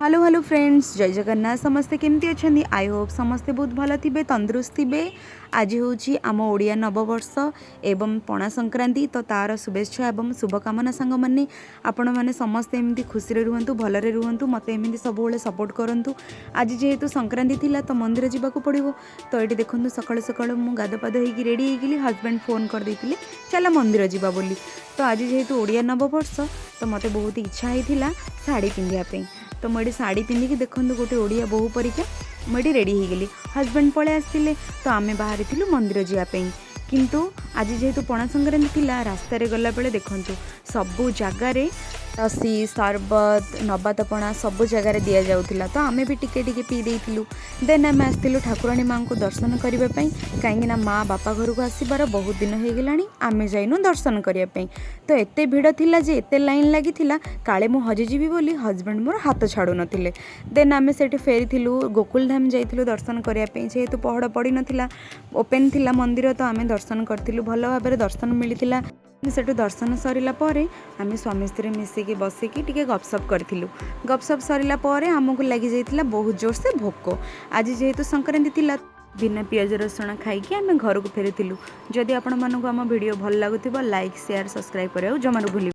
Hello hello friends, जय जगन्नाथ। समस्ते केमती अच्छा? आई होप समस्ते बहुत भल थे, तंदुरुस्त थे। आज हूँ आम ओडिया नववर्ष एवं पणा संक्रांति, तो तार शुभेच्छा एवं शुभकामना सांग मैंने आपण मैंने समस्ते एमती खुशी रुहतु, भलरे रुहतु, मत एमती सब सपोर्ट करूँ। आज जेहेतु संक्रांति थिला तो मंदिर जावाक पड़ो। तो ये देखो सकालू सकालू मुझे गाधपाध हो रेडी होगी, हजबैंड फोन करदे चल मंदिर जावा बोली। तो आज जेहेतु ओडिया नववर्ष तो मत बहुत इच्छा होता शाढ़ी पिंधापी। तो मुझे शाढ़ी पिंधिकी देखो गोटे ओडिया बहु परीक्षा मुझे रेडी हो गली। हजबैंड पलि आसते तो आम बाहरी मंदिर जावाई। किंतु आज जेहेतु पणा संक्रांति थिला, रास्तार गला बेले देखूँ सबू जगार लसी सरबत नबातपणा सबू जगार दि जाऊला। तो आम भी टिके टिके पी देलु। देन आम आसलु ठाकुराणी माँ को दर्शन करने, कहीं माँ बापा घर को आसबार बहुत दिन हो गला आम जाइनु दर्शन करने। तो एत भिड़ थिला जे एत लाइन लगी काले मु हजिजी बोली हजबैंड मोर हाथ छाड़ू नथिले। देन आम से फेरी गोकुल धाम जाइलु दर्शन करने। जेहेतु पहड़ पड़ी नाला ओपेन थिला मंदिर, तो आम दर्शन करूँ, भल भाव दर्शन मिलता। सेठू दर्शन सरला आम स्वामी स्त्री मिसिकी बसिकी टिके गपसप करूँ। गपसप सरला आमको लगी जाइतिला बहुत जोर से भोक। आज जेहेतु संक्रांति थिला बिना पियाज रसुण खाई आम घर को फेरी। जदि आपण मानक आम वीडियो भल लगुव लाइक शेयर सब्सक्राइब करा जमार भूल।